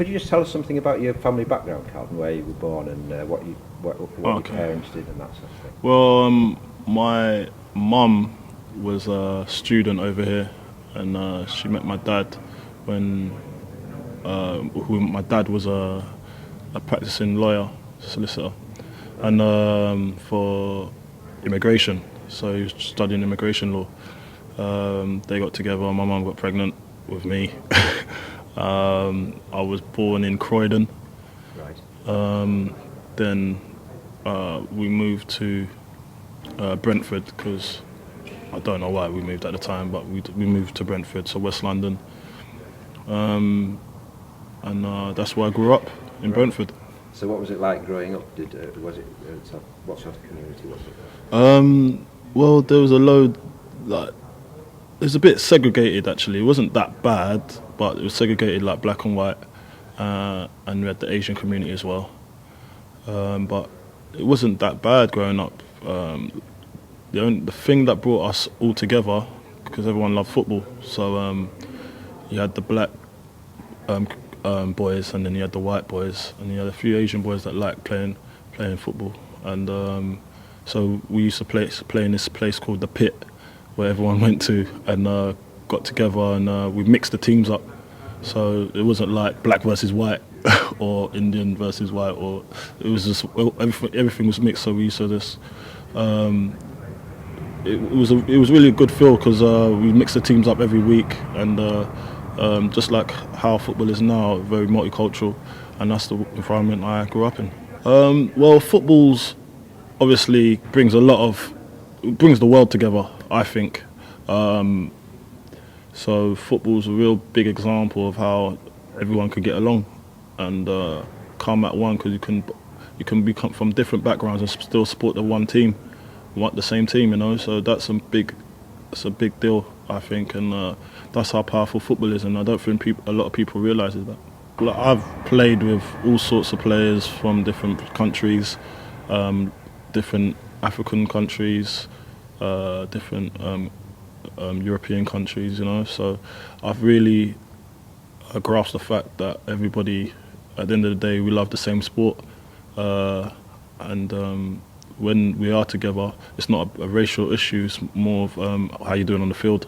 Could you just tell us something about your family background, Carlton, where you were born and what your parents did and that sort of thing? Well, my mum was a student over here, and she met my dad when my dad was a practicing lawyer, solicitor, and for immigration. So he was studying immigration law. They got together. My mum got pregnant with me. I was born in Croydon. Right. Then we moved to Brentford because I don't know why we moved at the time, but we moved to Brentford, so West London, and that's where I grew up in Brentford. So what was it like growing up? What sort of community was it? Well, there was a load, like, it was a bit segregated actually. It wasn't that bad, but it was segregated like black and white, and we had the Asian community as well. But it wasn't that bad growing up. The thing that brought us all together, because everyone loved football, so you had the black boys, and then you had the white boys, and you had a few Asian boys that liked playing football, and so we used to play in this place called the Pit, where everyone went to and got together, and we mixed the teams up. So it wasn't like black versus white or Indian versus white, or it was just everything was mixed. So we used to just it was really a good feel because we mixed the teams up every week, and just like how football is now, very multicultural, and that's the environment I grew up in. Well, football's obviously brings the world together, I think. So football's a real big example of how everyone can get along and come at one, because you can be from different backgrounds and still support the same team, you know. So that's a big deal, I think, and that's how powerful football is. And I don't think a lot of people realise that. Like, I've played with all sorts of players from different countries, different African countries, different European countries, you know. So I've really grasped the fact that everybody, at the end of the day, we love the same sport, and when we are together, it's not a racial issue. It's more of how you're doing on the field,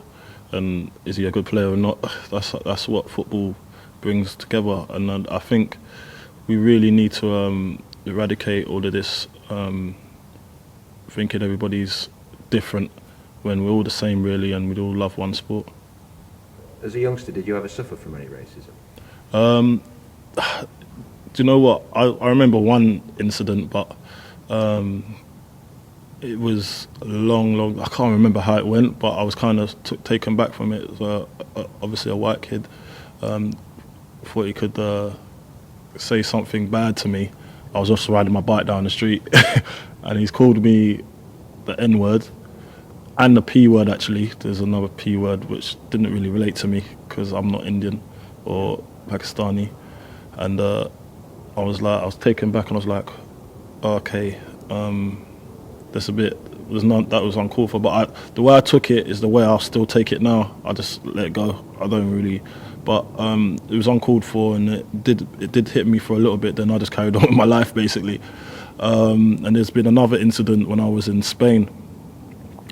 and is he a good player or not. That's what football brings together, and I think we really need to eradicate all of this thinking everybody's different when we're all the same, really, and we all love one sport. As a youngster, did you ever suffer from any racism? Do you know what? I remember one incident, but it was long. I can't remember how it went, but I was kind of taken back from it. Obviously, a white kid thought he could say something bad to me. I was just riding my bike down the street, and he's called me the N-word and the P-word. Actually, there's another P-word which didn't really relate to me because I'm not Indian or Pakistani, and I was taken back, and I was like, okay, that's a bit that was uncalled for. But the way I took it is the way I'll still take it now. I just let it go. I don't really. But it was uncalled for, and it did hit me for a little bit. Then I just carried on with my life, basically. And there's been another incident when I was in Spain,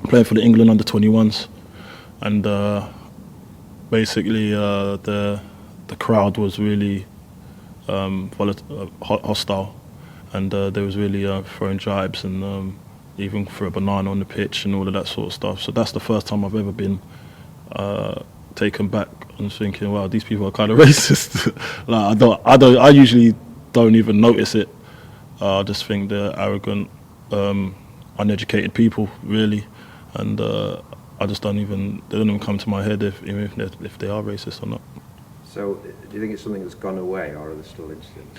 playing for the England under-21s, and basically the crowd was really hostile, and they was really throwing jibes and even threw a banana on the pitch and all of that sort of stuff. So that's the first time I've ever been taken back and thinking, wow, these people are kind of racist. Like, I usually don't even notice it. I just think they're arrogant, uneducated people, really, and they don't even come to my head if they are racist or not. So, do you think it's something that's gone away, or are there still incidents?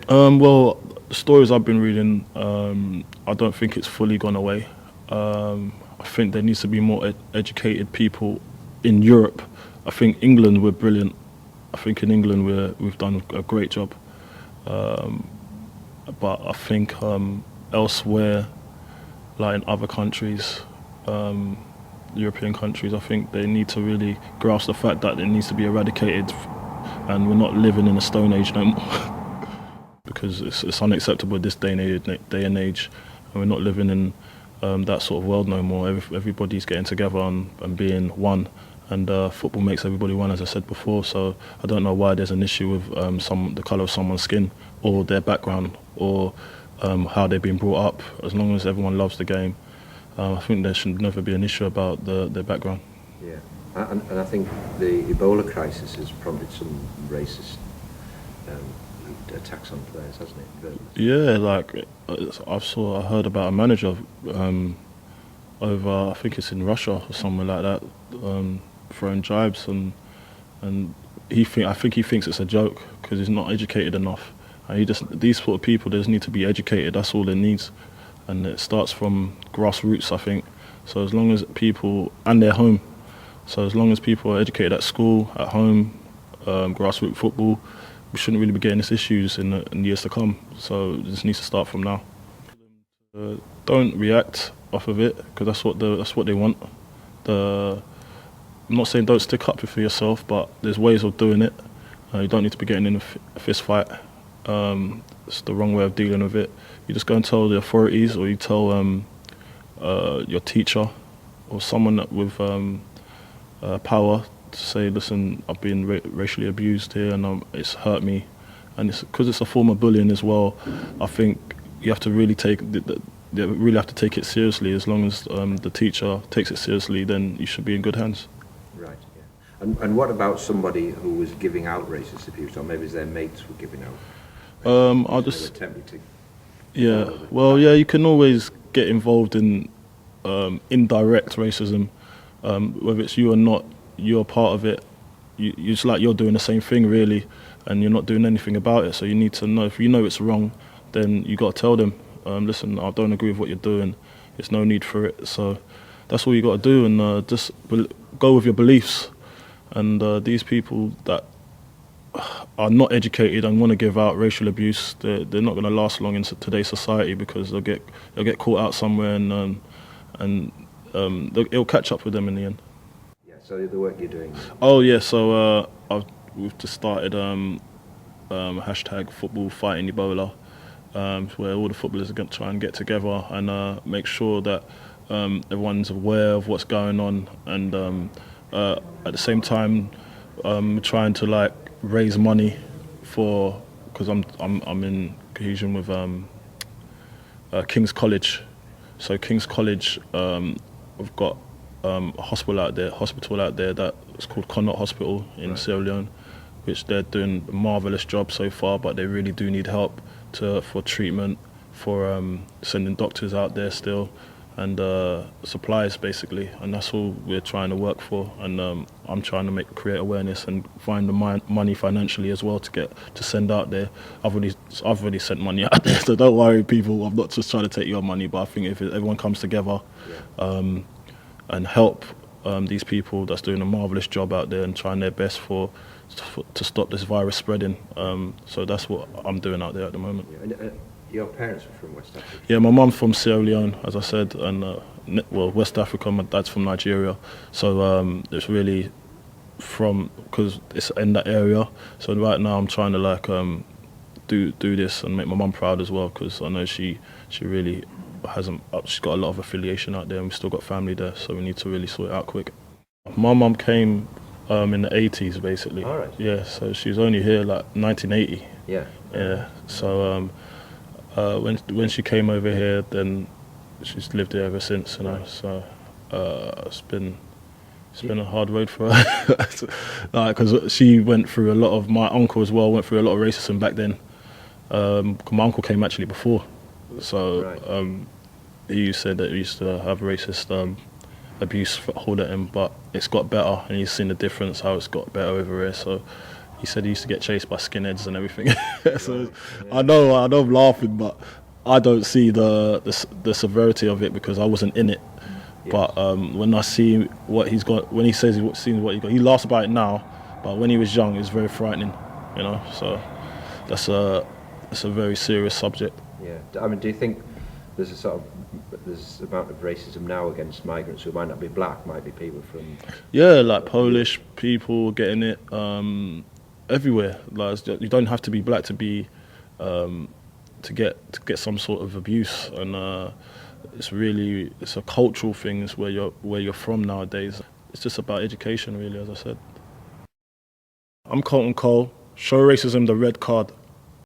Well, the stories I've been reading, I don't think it's fully gone away. I think there needs to be more educated people in Europe. I think England, we're brilliant. I think in England we've done a great job. But I think elsewhere, like in other countries, European countries, I think they need to really grasp the fact that it needs to be eradicated and we're not living in a stone age no more. Because it's unacceptable this day and age, and we're not living in that sort of world no more. Everybody's getting together and being one, and football makes everybody one, as I said before. So I don't know why there's an issue with the colour of someone's skin or their background or how they've been brought up. As long as everyone loves the game, I think there should never be an issue about their background. Yeah, and I think the Ebola crisis has prompted some racist attacks on players, hasn't it? Yeah, like I heard about a manager over, I think it's in Russia or somewhere like that, throwing jibes, and I think he thinks it's a joke because he's not educated enough. And these sort of people, they just need to be educated. That's all they need, and it starts from grassroots, I think. So as long as people and their home, so as long as people are educated at school, at home, grassroots football, we shouldn't really be getting these issues in the years to come. So it just needs to start from now. Don't react off of it, because that's what they want. I'm not saying don't stick up for yourself, but there's ways of doing it. You don't need to be getting in a fist fight. It's the wrong way of dealing with it. You just go and tell the authorities, or you tell your teacher or someone with power, to say, listen, I've been racially abused here, and it's hurt me, and it's because it's a form of bullying as well. I think you have to really they really have to take it seriously. As long as the teacher takes it seriously, then you should be in good hands. Right. Yeah. And what about somebody who was giving out racist abuse, or maybe their mates were giving out? I'll just attempting to. Yeah. Well, yeah, you can always get involved in indirect racism, whether it's you or not. You're part of it. It's like you're doing the same thing, really, and you're not doing anything about it. So you need to know, if you know it's wrong, then you got to tell them, listen, I don't agree with what you're doing. There's no need for it. So that's all you got to do, and just go with your beliefs. And these people that are not educated and want to give out racial abuse, they're not going to last long in today's society, because they'll get caught out somewhere, and it'll catch up with them in the end. So the work you're doing. Oh yeah, so we've just started hashtag football fighting Ebola, where all the footballers are going to try and get together and make sure that everyone's aware of what's going on, and at the same time we're trying to raise money because I'm in cohesion with King's College. So King's College, we've got a hospital out there that's called Connaught Hospital in Sierra Leone, which they're doing a marvellous job so far, but they really do need help for treatment, for sending doctors out there still, and supplies basically, and that's all we're trying to work for. And I'm trying to create awareness and find the money financially as well to send out there. I've already sent money out there, so don't worry, people. I'm not just trying to take your money, but I think if everyone comes together and help these people that's doing a marvellous job out there and trying their best to stop this virus spreading. So that's what I'm doing out there at the moment. Yeah. And, your parents were from West Africa? Yeah, my mum's from Sierra Leone, as I said, and West Africa. My dad's from Nigeria, so it's really because it's in that area. So right now I'm trying to do this and make my mum proud as well, because I know she really she's got a lot of affiliation out there, and we've still got family there, so we need to really sort it out quick. My mum came in the 80s basically. All right. Yeah, so she was only here 1980. Yeah. Yeah. So when she came over here, then she's lived here ever since, you know. So it's been a hard road for her, because she went through a lot of. My uncle as well went through a lot of racism back then. My uncle came actually before, so he said that he used to have racist abuse hold at him, but it's got better, and he's seen the difference, how it's got better over here. So he said he used to get chased by skinheads and everything. So I know I'm laughing, but I don't see the severity of it because I wasn't in it. Yes. But when I see what he's got, when he says he's seen what he got, he laughs about it now, but when he was young, it was very frightening, you know. So that's a very serious subject. Yeah. I mean, do you think there's there's amount of racism now against migrants who might not be black, might be people from... Yeah, like Polish people getting it. everywhere. Like, you don't have to be black to be to get some sort of abuse, and it's a cultural thing. It's where you're from nowadays. It's just about education, really, as I said. I'm Carlton Cole. Show racism the red card.